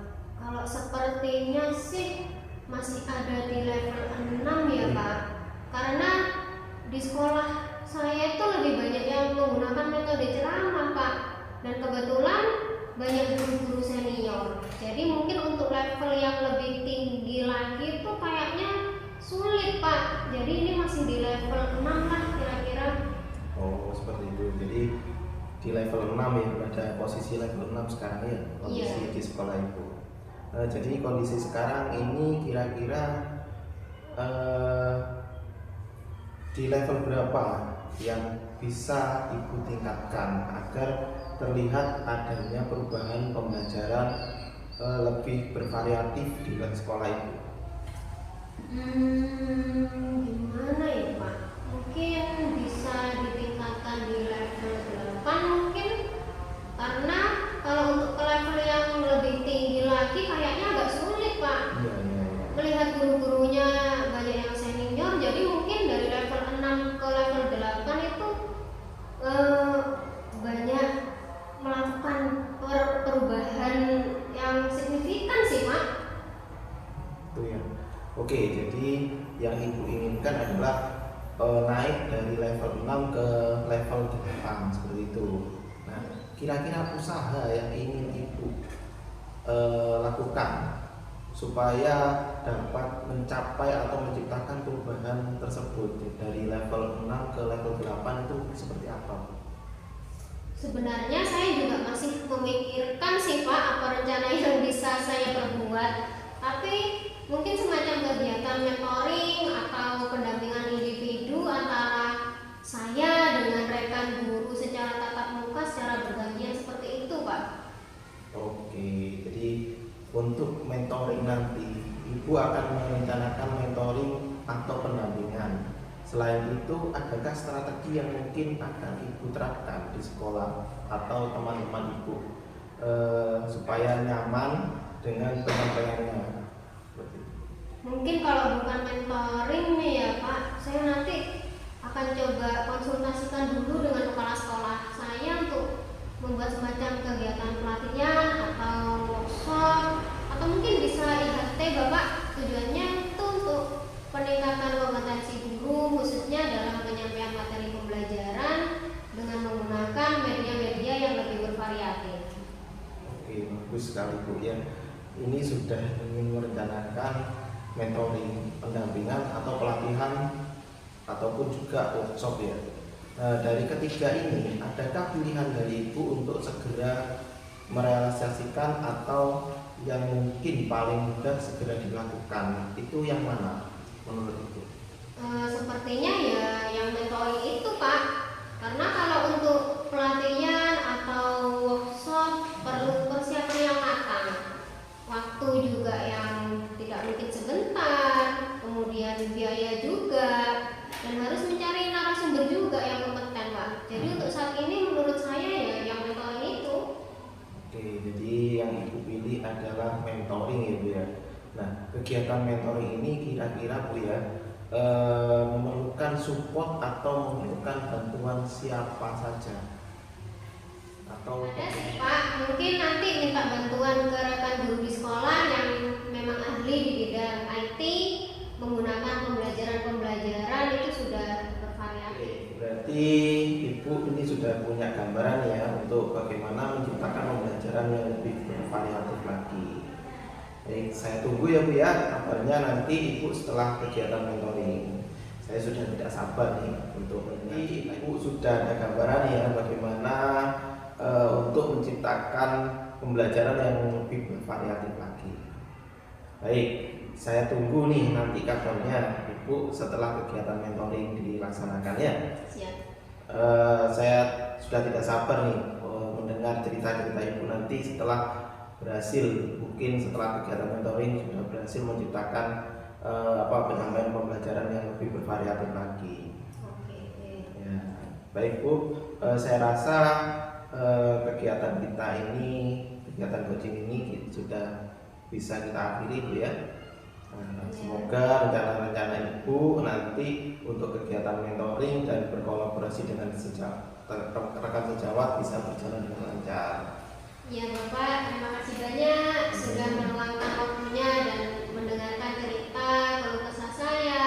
Kalau sepertinya sih masih ada di level 6 ya Pak. Karena di sekolah saya itu lebih banyak yang menggunakan metode ceramah Pak. Dan kebetulan banyak guru-guru senior. Jadi mungkin untuk level yang lebih tinggi lagi itu kayaknya sulit Pak. Jadi ini masih di level 6 lah kira-kira. Oh seperti itu. Jadi di level 6 ya, pada posisi level 6 sekarang ya kondisi di sekolah Ibu. Jadi kondisi sekarang ini kira-kira di level berapa yang bisa Ibu tingkatkan agar terlihat adanya perubahan pembelajaran lebih bervariatif di sekolah Ibu? Gimana ya Pak? Mungkin bisa ditingkatkan di level 8 mungkin, karena kalau untuk ke level yang lebih tinggi lagi kayaknya agak sulit Pak. Iya. Melihat guru-gurunya banyak yang senior, jadi mungkin dari level 6 ke level 8 itu banyak melakukan perubahan yang signifikan sih Pak. Itu ya. Oke, jadi yang Ibu inginkan adalah naik dari level 6 ke level 8 seperti itu. Nah, kira-kira usaha yang ingin Ibu lakukan supaya dapat mencapai atau menciptakan perubahan tersebut dari level 6 ke level 8 itu seperti apa? Sebenarnya saya juga masih memikirkan sih Pak apa rencana yang bisa saya perbuat, tapi mungkin semacam kegiatan mentoring atau pendampingan individu antara saya dengan rekan guru secara tatap muka secara bergantian seperti itu Pak. Oke, jadi untuk mentoring nanti Ibu akan merencanakan mentoring atau pendampingan. Selain itu, adakah strategi yang mungkin akan Ibu terapkan di sekolah atau teman-teman Ibu supaya nyaman dengan penyampaiannya? Mungkin kalau bukan mentoring nih ya Pak, saya nanti akan coba konsultasikan dulu dengan kepala sekolah saya untuk membuat semacam kegiatan pelatihan atau workshop, atau mungkin bisa IHT Bapak. Tujuannya itu untuk peningkatan kompetensi guru khususnya dalam penyampaian materi pembelajaran dengan menggunakan media-media yang lebih bervariatif. Oke, bagus sekali Bu ya. Ini sudah ingin merencanakan mentoring, pendampingan atau pelatihan ataupun juga workshop ya. Nah, dari ketiga ini, adakah pilihan dari Ibu untuk segera merealisasikan atau yang mungkin paling mudah segera dilakukan? Itu yang mana menurut Ibu? Sepertinya ya yang mentoring itu Pak, karena kalau untuk pelatihan atau workshop perlu persiapan yang matang, waktu juga yang tidak mungkin sebentar, kemudian biaya juga, dan harus mencari narasumber juga yang kompeten Pak. Jadi untuk saat ini menurut saya ya yang mentoring itu. Oke, jadi yang Ibu pilih adalah mentoring ya Bu ya. Nah, kegiatan mentoring ini kira-kira Bu ya memerlukan support atau memerlukan bantuan siapa saja? Atau Ada sih Pak, mungkin nanti minta bantuan ke rekan guru di sekolah yang memang ahli di bidang IT, menggunakan pembelajaran itu sudah bervariatif. Berarti Ibu ini sudah punya gambaran ya untuk bagaimana menciptakan pembelajaran yang lebih bervariatif lagi. Baik, saya tunggu ya Bu ya kabarnya nanti Ibu setelah kegiatan mentoring. Saya sudah tidak sabar nih untuk nanti Ibu sudah ada gambaran ya bagaimana untuk menciptakan pembelajaran yang lebih bervariatif lagi. Baik, saya tunggu nih nanti kabarnya Ibu setelah kegiatan mentoring dilaksanakan ya. Siap. Saya sudah tidak sabar nih mendengar cerita-cerita Ibu nanti setelah berhasil, mungkin setelah kegiatan mentoring sudah berhasil menciptakan penyampaian pembelajaran yang lebih bervariatif lagi. Oke. Ya, baik Bu, saya rasa kegiatan kita ini, kegiatan coaching ini sudah bisa kita akhiri Bu ya. Semoga rencana-rencana Ibu nanti untuk kegiatan mentoring dan berkolaborasi dengan rekan sejawat bisa berjalan dengan lancar. Ya Bapak, terima kasih banyak sudah meluangkan waktunya dan mendengarkan cerita keluh kesah saya,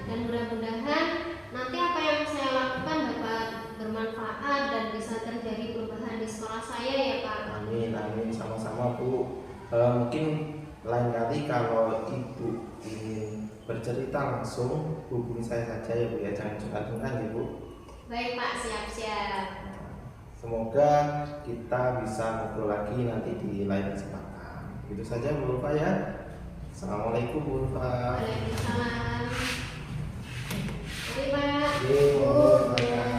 dan mudah-mudahan nanti apa yang saya lakukan dapat bermanfaat dan bisa terjadi perubahan di sekolah saya ya Pak. Amin, amin, sama-sama Bu. Mungkin lain kali kalau Ibu ingin bercerita langsung hubungi saya saja ya Bu ya, jangan sungkan-sungkan ya Bu. Baik Pak, siap-siap. Semoga kita bisa ngobrol lagi nanti di lain kesempatan. Itu saja Bu Ulfa ya. Assalamualaikum Bu Ulfa. Waalaikumsalam. Mari Pak. Oke, Bu. mohon maaf.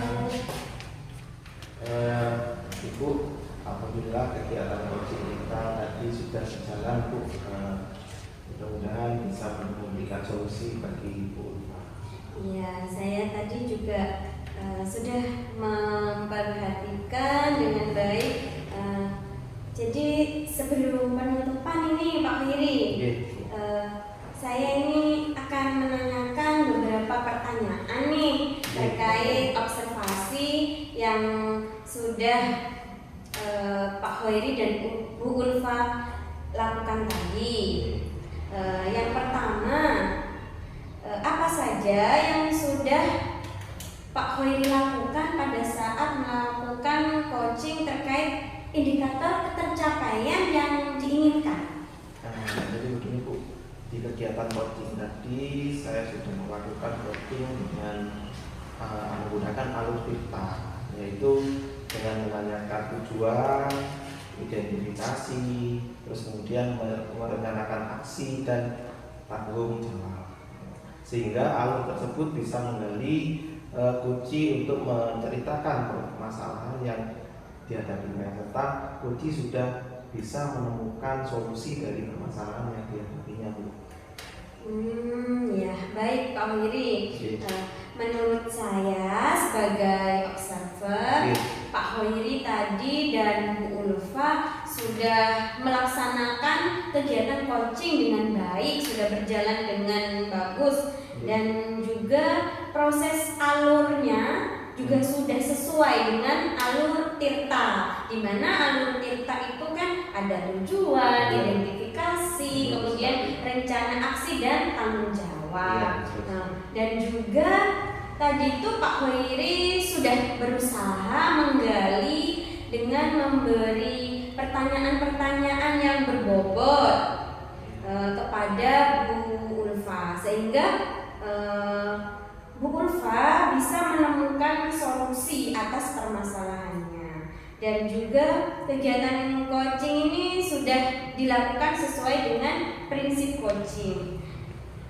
Alhamdulillah kegiatan coaching kita tadi sudah berjalan Bu. Mudah-mudahan bisa memberikan solusi bagi Ibu. Iya, saya tadi juga sudah memperhatikan dengan baik. Jadi sebelum penutupan ini Pak Khiri, saya ini akan menanyakan beberapa pertanyaan nih terkait observasi yang sudah Pak Khiri dan Bu Ulfa lakukan tadi. Yang pertama, apa saja yang sudah Pak Khiri lakukan pada saat melakukan coaching terkait indikator ketercapaian yang diinginkan? Jadi begini Bu, di kegiatan coaching tadi saya sudah melakukan coaching dengan menggunakan alur Tirta, yaitu dengan menanyakan tujuan, identifikasi, terus kemudian merencanakan aksi dan tanggung jawab, sehingga alur tersebut bisa menggali kunci untuk menceritakan permasalahan yang dihadapinya, serta kunci sudah bisa menemukan solusi dari permasalahan yang dihadapinya Bu. Ya, baik Pak Khiri. Menurut saya sebagai observer, Pak Khiri tadi dan Bu Ulfa sudah melaksanakan kegiatan coaching dengan baik, sudah berjalan dengan bagus, dan juga proses alurnya juga sudah sesuai dengan alur Tirta, di mana alur Tirta itu kan ada tujuan, identifikasi, kemudian rencana aksi dan tanggung jawab. Dan juga tadi itu Pak Khiri sudah berusaha menggali dengan memberi pertanyaan-pertanyaan yang berbobot kepada Bu Ulfa, sehingga Bu Ulfa bisa menemukan solusi atas permasalahannya. Dan juga kegiatan coaching ini sudah dilakukan sesuai dengan prinsip coaching.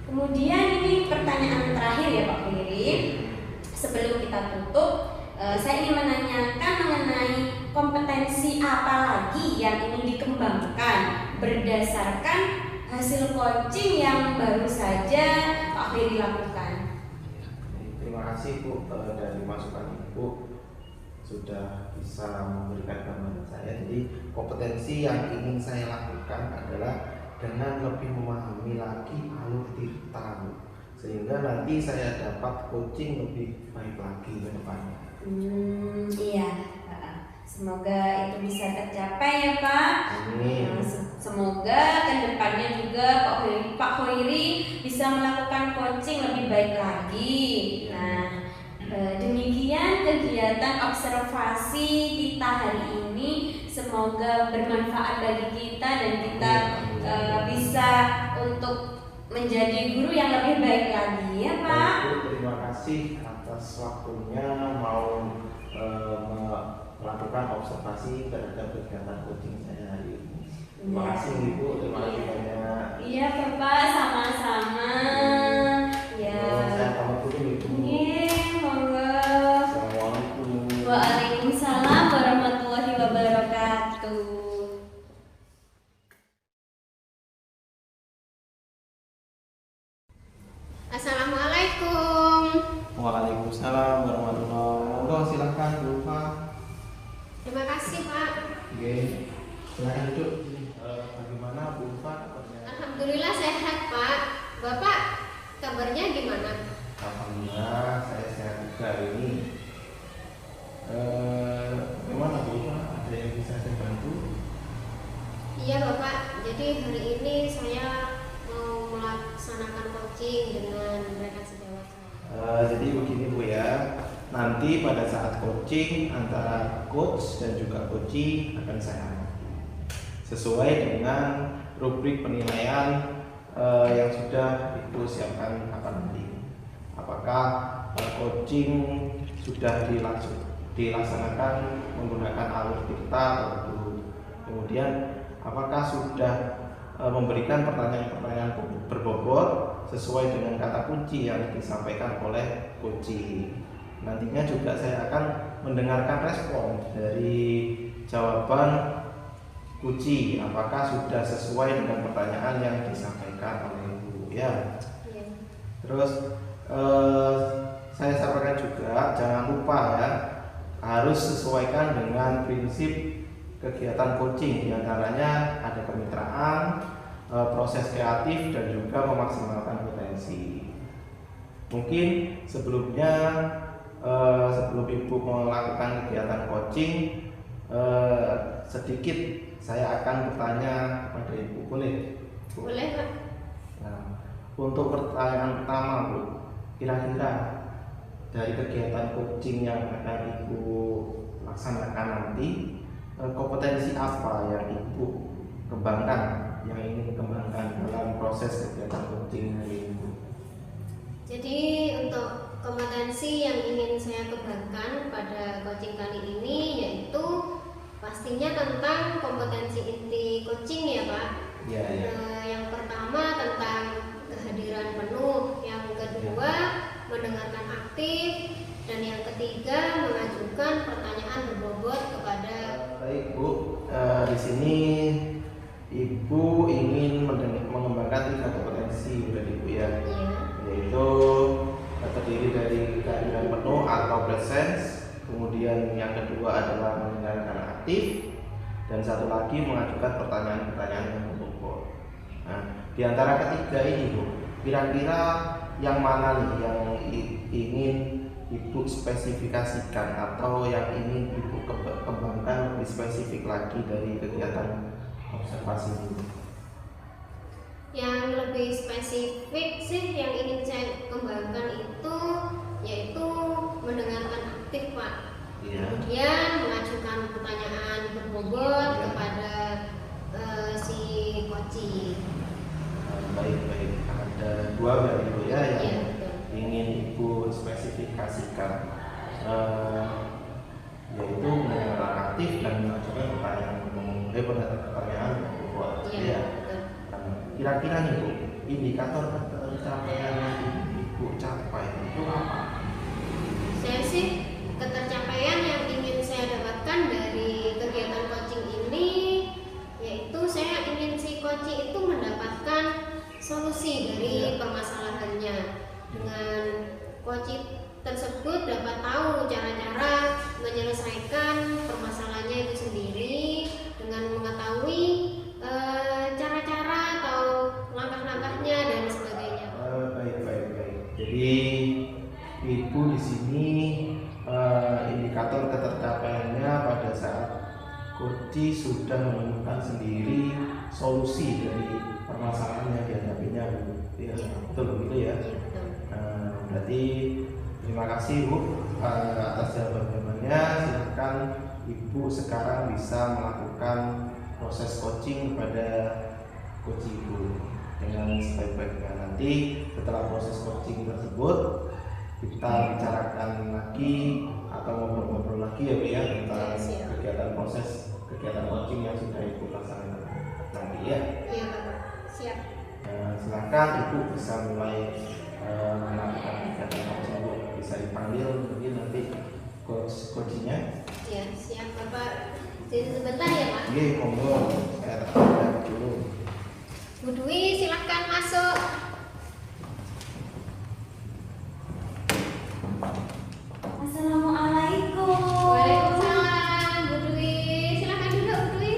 Kemudian ini pertanyaan terakhir ya Pak Khiri. Sebelum kita tutup, saya ingin menanyakan mengenai kompetensi apa lagi yang ingin dikembangkan berdasarkan hasil coaching yang baru saja Pak Khiri lakukan. Terima kasih Bu dari masukan Ibu, sudah bisa memberikan gambaran saya. Jadi kompetensi yang ingin saya lakukan adalah dengan lebih memahami lagi alur Tirta, sehingga nanti saya dapat coaching lebih baik lagi ke depannya. Iya, semoga itu bisa tercapai ya Pak. Amin. Semoga kedepannya juga Pak Khiri bisa melakukan coaching lebih baik lagi. Nah, demikian kegiatan observasi kita hari ini. Semoga bermanfaat bagi kita dan kita bisa untuk menjadi guru yang lebih baik lagi ya Pak. Terima kasih atas waktunya mau melakukan observasi terhadap kegiatan coaching saya hari ini. Terima kasih Ibu, terima kasih banyak. Iya Bapak, sama-sama. Ya. Saya pamit dulu Ibu. Monggo. Assalamualaikum. Waalaikumsalam warahmatullahi wabarakatuh. Assalamualaikum. Waalaikumsalam warahmatullahi wabarakatuh. Monggo silakan Bu Ulfa. Terima kasih Pak. Oke, silakan duduk. Bagaimana Bu Ulfa? Alhamdulillah sehat Pak. Bapak kabarnya gimana? Alhamdulillah saya sehat juga hari ini. Bagaimana Bu Ulfa? Ada yang bisa saya bantu? Iya Bapak. Jadi hari ini saya mau melaksanakan coaching dengan rekan sejawat saya. Jadi begini Bu ya. Nanti pada saat coaching antara coach dan juga coaching akan saya amati sesuai dengan rubrik penilaian yang sudah Ibu siapkan nanti. Apakah coaching sudah dilaksanakan menggunakan alur Tirta, kemudian apakah sudah memberikan pertanyaan-pertanyaan berbobot sesuai dengan kata kunci yang disampaikan oleh coaching. Nantinya juga saya akan mendengarkan respon dari jawaban kunci apakah sudah sesuai dengan pertanyaan yang disampaikan oleh Ibu ya. Terus saya sampaikan juga jangan lupa ya, harus sesuaikan dengan prinsip kegiatan coaching, diantaranya ada kemitraan, proses kreatif dan juga memaksimalkan potensi. Mungkin sebelumnya sebelum Ibu melakukan kegiatan coaching, sedikit saya akan bertanya kepada Ibu, boleh? Boleh, Pak. Nah, untuk pertanyaan pertama, Bu, kira-kira dari kegiatan coaching yang akan Ibu laksanakan nanti, kompetensi apa yang Ibu kembangkan, yang ingin kembangkan dalam proses kegiatan coaching hari ini? Jadi untuk kompetensi yang ingin saya kembangkan pada coaching kali ini yaitu pastinya tentang kompetensi inti coaching ya Pak. Ya, ya. Yang pertama tentang kehadiran penuh, yang kedua mendengarkan aktif, dan yang ketiga mengajukan pertanyaan berbobot kepada. Baik Bu, di sini Ibu ingin mengembangkan 3 kompetensi dari Ibu ya, yaitu terdiri dari kehadiran penuh atau presence, kemudian yang kedua adalah mendengarkan aktif, dan satu lagi mengajukan pertanyaan-pertanyaan yang berbobot. Nah, di antara ketiga ini Bu, kira-kira yang mana nih yang ingin Ibu spesifikasikan atau yang ingin Ibu kembangkan lebih spesifik lagi dari kegiatan observasi ini? Yang lebih spesifik sih yang ingin saya kembangkan itu yaitu mendengarkan aktif Pak. Iya. Kemudian mengajukan pertanyaan berbobot kepada si coaching. Baik, ada 2 berarti Bu ya yang Iya, betul. ingin Ibu spesifikasikan, yaitu mendengarkan aktif dan mengajukan pertanyaan berbobot. Iya, betul. Kira-kira nih Bu, indikator pencapaian yang Ibu capai itu apa? Saya sih ketercapaian yang ingin saya dapatkan dari kegiatan coaching ini yaitu saya ingin si coaching itu mendapatkan solusi dari permasalahannya. Dengan coaching tersebut dapat tahu cara-cara menyelesaikan permasalahannya itu sendiri dengan mengetahui cara-cara atau langkah-langkahnya dan sebagainya. Baik. Jadi Ibu di sini indikator ketercapaiannya pada saat coaching sudah menemukan sendiri solusi dari permasalahan yang dihadapinya Bu. Ya, betul begitu ya. Berarti terima kasih Bu atas jawabannya. Silakan Ibu sekarang bisa melakukan proses coaching kepada coach Ibu dengan sebaik-baiknya. Nanti setelah proses coaching tersebut kita bicarakan lagi atau ngobrol-ngobrol lagi ya Bu ya tentang kegiatan coaching yang sudah Ibu laksanakan nanti ya. Iya Bapak, siap. Silakan Ibu bisa mulai melakukan kegiatan coaching Bu. Bisa dipanggil mungkin nanti coachingnya. Iya, siap Bapak. Jadi sebentar ya Pak. Iya, monggo. Saya lihat dulu. Bu Dwi silahkan masuk. Assalamualaikum. Waalaikumsalam Bu Dwi. Silahkan duduk Bu Dwi.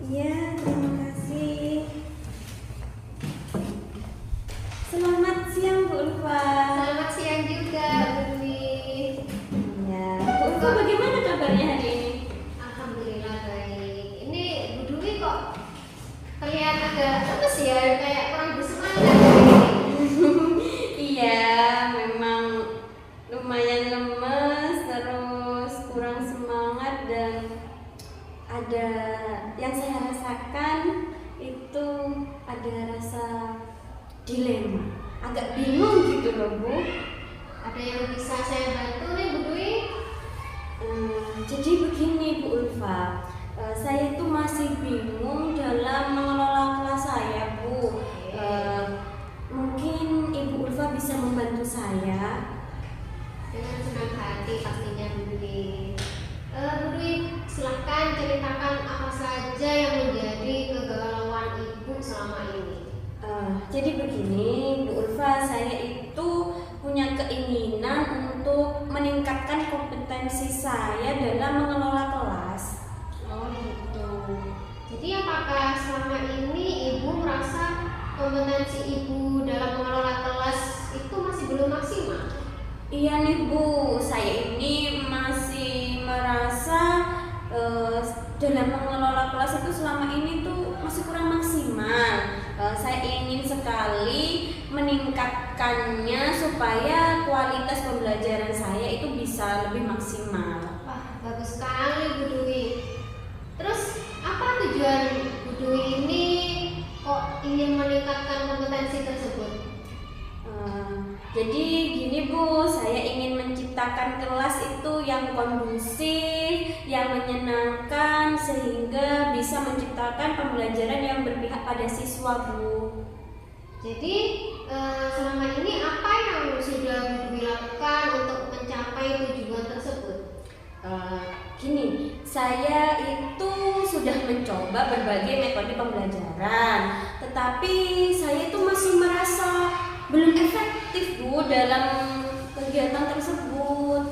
Iya, terima kasih. Selamat siang Bu Ulfa. Selamat siang juga Bu Dwi. Ya, Bu Ulfa bagaimana kabarnya hari ini? Alhamdulillah baik. Ini Bu Dwi kok terlihat agak lemes ya, kayak kurang bersemangat. Iya, memang lumayan lemes, terus kurang semangat, dan ada yang saya rasakan itu ada rasa dilema, agak bingung gitu loh Bu. Ada yang bisa saya bantu nih Bu Dwi? Jadi begini Bu Ulfa, saya itu masih bingung dalam mengelola kelas saya Bu. Mungkin Ibu Ulfa bisa membantu saya. Dengan senang hati pastinya Bu Dwi. Bu Dwi silahkan kompetensi Ibu dalam mengelola kelas itu masih belum maksimal? Iya nih Bu, saya ini masih merasa dalam mengelola kelas itu selama ini tuh masih kurang maksimal. Saya ingin sekali meningkatkannya supaya kualitas pembelajaran saya itu bisa lebih maksimal. Wah, bagus sekali Bu Dwi. Terus apa tujuan Bu Dwi ini kok ingin meningkatkan kompetensi tersebut? Jadi gini Bu, saya ingin menciptakan kelas itu yang kondusif, yang menyenangkan, sehingga bisa menciptakan pembelajaran yang berpihak pada siswa Bu. Jadi selama ini apa yang sudah Bu Dwi lakukan untuk mencapai tujuan tersebut? Gini, saya itu sudah mencoba berbagai metode pembelajaran, tetapi saya itu masih merasa belum efektif Bu dalam kegiatan tersebut.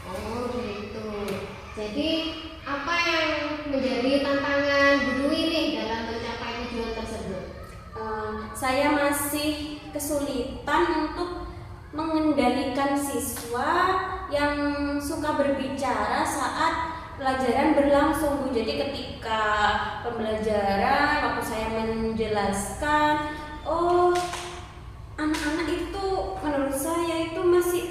Oh gitu. Jadi apa yang menjadi tantangan Bu Dwi nih dalam mencapai tujuan tersebut? Saya masih kesulitan untuk mengendalikan siswa yang suka berbicara saat pelajaran berlangsung Bu. Jadi ketika pembelajaran waktu saya menjelaskan, anak-anak itu menurut saya itu masih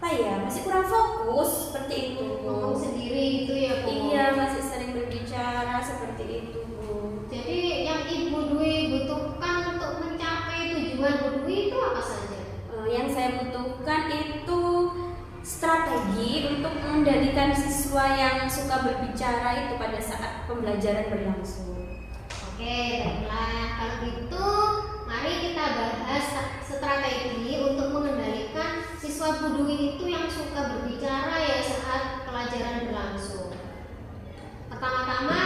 masih kurang fokus seperti itu Bu. Ngomong sendiri gitu ya Bu? Iya, masih sering berbicara seperti itu Bu. Jadi yang Ibu Dwi butuhkan untuk mencapai tujuan Bu Dwi itu apa saja? Yang saya butuhkan itu strategi untuk mengendalikan siswa yang suka berbicara itu pada saat pembelajaran berlangsung. Oke, baiklah. Kalau gitu, mari kita bahas strategi untuk mengendalikan siswa Bu Dwi itu yang suka berbicara ya saat pelajaran berlangsung. Pertama-tama,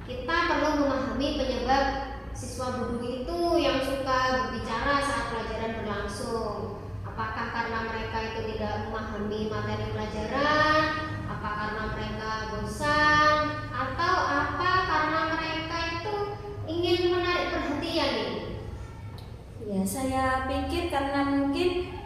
kita perlu memahami penyebab siswa Bu Dwi itu yang suka berbicara saat pelajaran berlangsung. Apakah karena mereka itu tidak memahami materi pelajaran, apa karena mereka bosan, atau apa karena mereka itu ingin menarik perhatian ini? Ya, saya pikir karena mungkin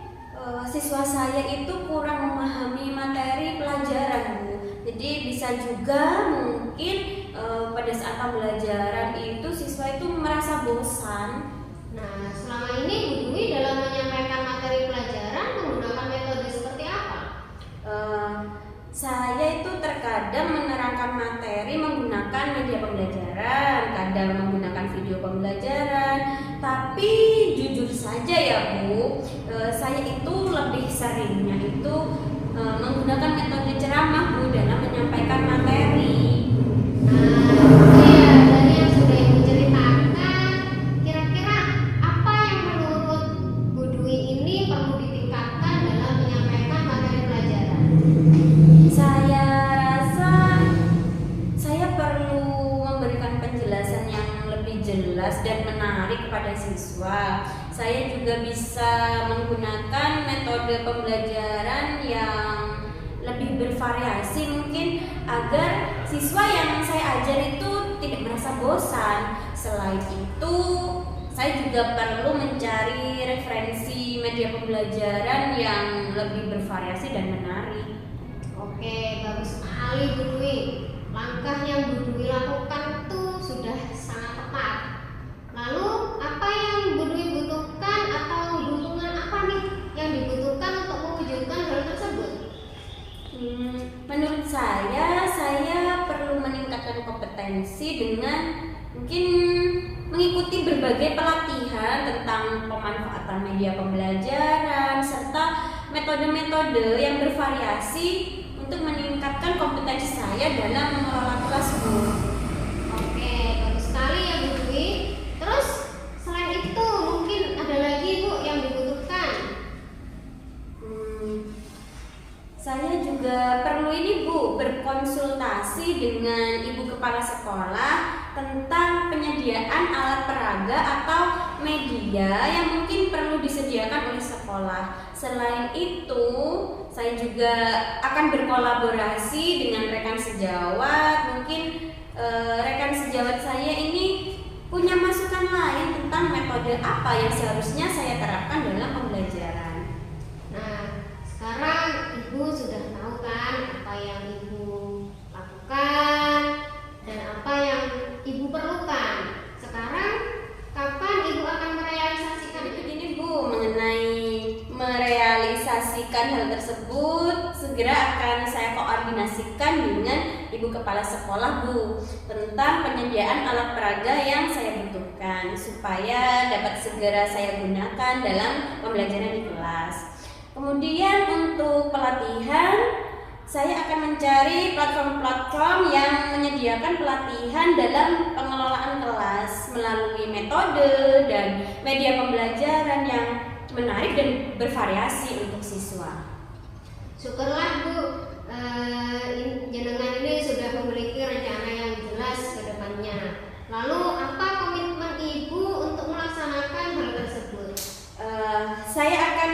siswa saya itu kurang memahami materi pelajaran Bu. Jadi bisa juga mungkin pada saat pembelajaran itu siswa itu merasa bosan. Nah, selama ini Bu Dwi dalam menyampaikan materi pelajaran menggunakan metode seperti apa? Saya itu terkadang menerangkan materi menggunakan media pembelajaran, kadang menggunakan video pembelajaran. Tapi jujur saja ya Bu, saya itu lebih seringnya itu menggunakan metode ceramah Bu dalam menyampaikan materi. Iya, dari yang sudah Ibu ceritakan, kira-kira apa yang menurut Bu Dwi ini perlu ditingkatkan dalam menyampaikan materi pelajaran? Saya rasa saya perlu memberikan penjelasan yang lebih jelas dan menarik kepada siswa. Saya juga bisa menggunakan metode pembelajaran yang lebih bervariasi mungkin agar siswa yang saya ajar itu tidak merasa bosan. Selain itu, saya juga perlu mencari referensi media pembelajaran yang lebih bervariasi dan menarik. Oke, bagus sekali Bu Dwi. Langkah yang Bu Dwi lakukan itu sudah sangat tepat. Lalu, apa yang Bu Dwi butuhkan atau dukungan apa nih yang dibutuhkan untuk mewujudkan hal tersebut? Menurut saya perlu meningkatkan kompetensi dengan mungkin mengikuti berbagai pelatihan tentang pemanfaatan media pembelajaran serta metode-metode yang bervariasi untuk meningkatkan kompetensi saya dalam mengelola kelas Bu. Oke, bagus sekali ya Bu Dwi. Terus selain itu mungkin ada lagi Bu yang dibutuhkan? Saya juga perlu ini Bu, berkonsultasi dengan ibu kepala sekolah tentang penyediaan alat peraga atau media yang mungkin perlu disediakan oleh sekolah. Selain itu, saya juga akan berkolaborasi dengan rekan sejawat. Mungkin rekan sejawat saya ini punya masukan penjelasan lain tentang metode apa yang seharusnya saya terapkan dalam pembelajaran. Nah, sekarang Ibu sudah tahu kan apa yang Ibu lakukan dan apa yang Ibu perlukan. Sekarang kapan Ibu akan merealisasikan itu? Begini Bu, mengenai merealisasikan hal tersebut segera akan saya koordinasikan dengan Ibu Kepala Sekolah Bu tentang penyediaan alat peraga yang saya butuhkan supaya dapat segera saya gunakan dalam pembelajaran di kelas. Kemudian untuk pelatihan, saya akan mencari platform-platform yang menyediakan pelatihan dalam pengelolaan kelas melalui metode dan media pembelajaran yang menarik dan bervariasi untuk siswa. Syukurlah Bu, jenengan ini sudah memiliki rencana yang jelas ke depannya. Lalu apa komitmen Ibu untuk melaksanakan hal tersebut? Saya akan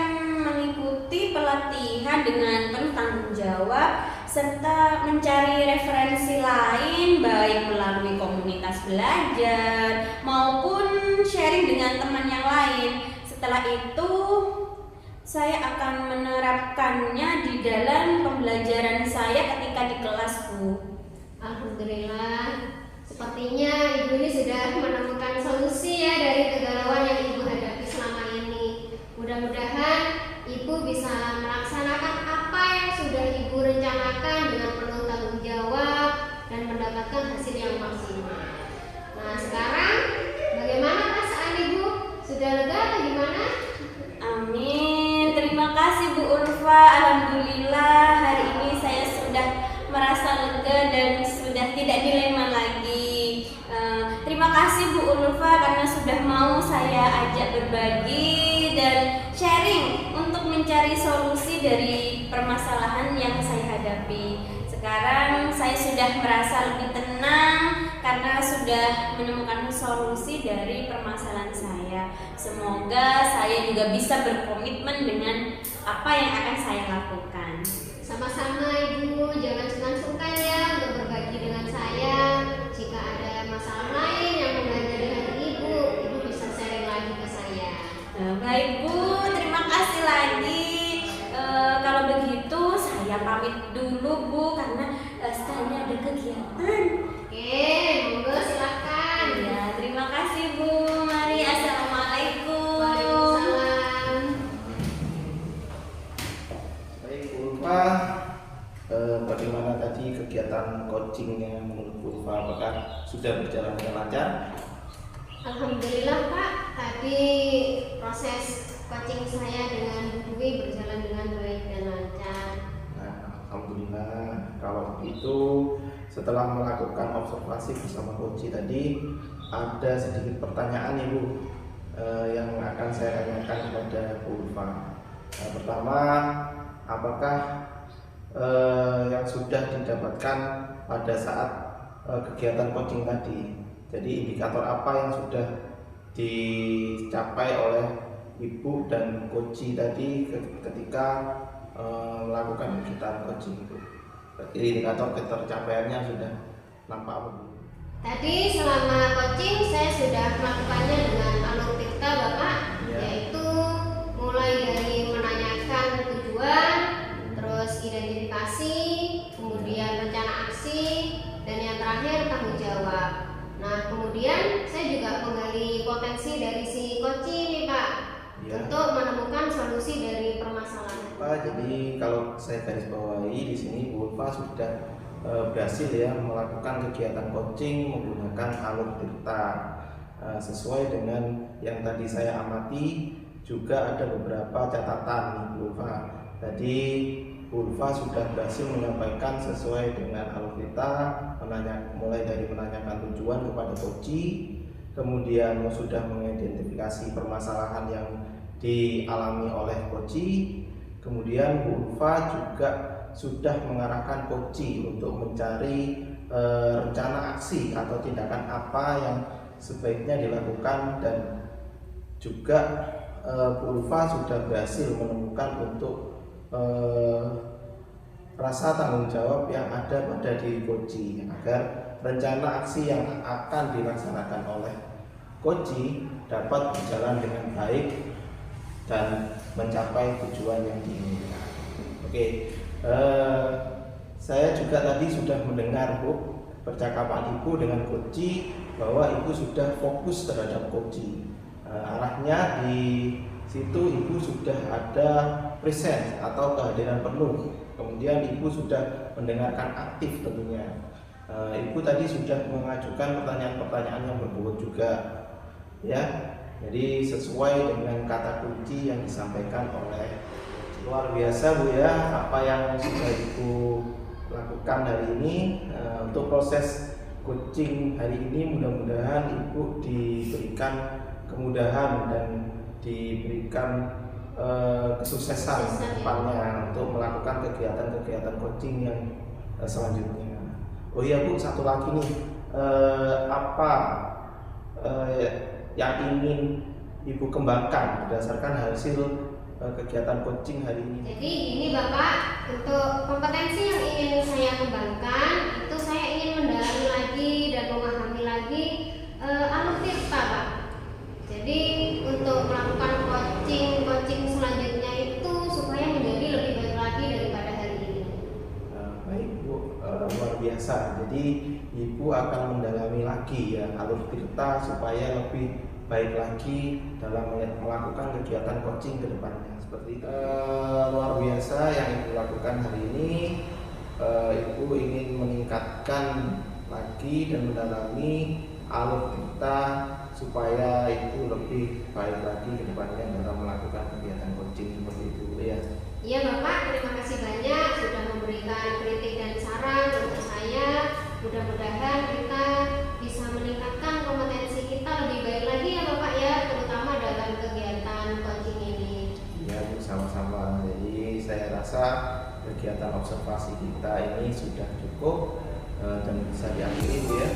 mengikuti pelatihan dengan penuh tanggung jawab serta mencari referensi lain baik melalui komunitas belajar maupun sharing dengan teman yang lain. Setelah itu saya akan menerapkannya di dalam pembelajaran saya ketika di kelas Bu. Alhamdulillah, sepertinya Ibu ini sudah menemukan solusi ya dari kegalauan yang Ibu hadapi selama ini. Mudah-mudahan Ibu bisa melaksanakan apa yang sudah Ibu rencanakan dengan penuh tanggung jawab dan mendapatkan hasil yang maksimal. Nah, sekarang bagaimana perasaan Ibu? Sudah lega atau gimana? Amin. Terima kasih Bu Ulfa. Alhamdulillah hari ini saya sudah merasa lega dan sudah tidak dilema lagi. Terima kasih Bu Ulfa karena sudah mau saya ajak berbagi dan sharing untuk mencari solusi dari permasalahan yang saya hadapi. Sekarang saya sudah merasa lebih tenang karena sudah menemukan solusi dari permasalahan saya. Semoga saya juga bisa berkomitmen dengan apa yang akan saya lakukan. Sama-sama Ibu, jangan sungkan-sungkan ya untuk berbagi dengan saya. Jika ada masalah lain yang mempelajari hati Ibu bisa sharing lagi ke saya. Baik Bu, terima kasih lagi. Kalau begitu saya pamit dulu Bu karena setelahnya ada kegiatan. Oke, monggo silakan. Ya, terima kasih Bu. Mari, assalamualaikum. Waalaikumsalam. Baik Bu Ulfa, bagaimana tadi kegiatan coachingnya menurut Bu Ulfa? Apakah sudah berjalan dengan lancar? Alhamdulillah Pak, tadi proses coaching saya dengan Bu Dwi berjalan dengan baik dan lancar. Nah, alhamdulillah. Kalau begitu, setelah melakukan observasi bersama Coach tadi, ada sedikit pertanyaan Ibu yang akan saya tanyakan kepada Bu Ulfa. Pertama, apakah yang sudah didapatkan pada saat kegiatan coaching tadi? Jadi indikator apa yang sudah dicapai oleh Ibu dan Coach tadi ketika melakukan kegiatan coaching itu? Indikator ketercapaiannya sudah nampak apa Bu? Tadi selama coaching saya sudah melakukannya dengan alur tirta Bapak, Ya. yaitu mulai dari menanyakan tujuan, terus identifikasi, kemudian rencana aksi, dan yang terakhir tanggung jawab. Nah, kemudian saya juga menggali potensi dari si coach ini Pak, Ya. untuk menemukan solusi dari permasalahan. Pak, jadi kalau saya garis bawahi di sini Bu Ulfa sudah berhasil ya melakukan kegiatan coaching menggunakan alur tirta sesuai dengan yang tadi saya amati. Juga ada beberapa catatan nih Bu Ulfa. Tadi Bu Ulfa sudah berhasil menyampaikan sesuai dengan alur tirta, mulai dari menanyakan tujuan kepada Coach, kemudian sudah mengidentifikasi permasalahan yang dialami oleh Coach, kemudian Bu Ulfa juga sudah mengarahkan Coach untuk mencari rencana aksi atau tindakan apa yang sebaiknya dilakukan, dan juga Bu Ulfa sudah berhasil menemukan untuk rasa tanggung jawab yang ada pada diri Coach agar rencana aksi yang akan dilaksanakan oleh coaching dapat berjalan dengan baik dan mencapai tujuan yang diinginkan. Oke, saya juga tadi sudah mendengar Bu percakapan Ibu dengan coaching bahwa Ibu sudah fokus terhadap coaching. Arahnya di situ Ibu sudah ada present atau kehadiran penuh. Kemudian Ibu sudah mendengarkan aktif tentunya. Ibu tadi sudah mengajukan pertanyaan-pertanyaan yang berbobot juga, ya. Jadi sesuai dengan kata kunci yang disampaikan oleh luar biasa Bu ya, apa yang sudah Ibu lakukan hari ini. Untuk proses coaching hari ini mudah-mudahan Ibu diberikan kemudahan dan diberikan kesuksesan depannya untuk melakukan kegiatan-kegiatan coaching yang selanjutnya. Oh iya Bu, satu lagi nih, apa yang ingin Ibu kembangkan berdasarkan hasil kegiatan coaching hari ini? Jadi ini Bapak, untuk kompetensi yang ingin saya kembangkan itu saya ingin mendalami lagi dan memahami lagi alur tirta Pak. Jadi untuk melakukan coaching selanjutnya itu supaya menjadi lebih baik lagi daripada hari ini. Baik Bu, luar biasa. Jadi Ibu akan mendalami lagi ya alur tirta supaya lebih baik lagi dalam melakukan kegiatan coaching ke depannya. Seperti itu. Luar biasa yang Ibu lakukan hari ini. Ibu ingin meningkatkan lagi dan mendalami alur tirta supaya itu lebih baik lagi ke depannya dalam melakukan kegiatan coaching seperti itu ya. Iya Bapak, terima kasih banyak sudah memberikan kritik dan saran untuk saya. Mudah-mudahan kita bisa meningkatkan kompetensi kita lebih baik lagi ya Bapak ya, terutama dalam kegiatan coaching ini. Ya Bu, sama-sama. Jadi saya rasa kegiatan observasi kita ini sudah cukup dan bisa diakhiri Bu ya.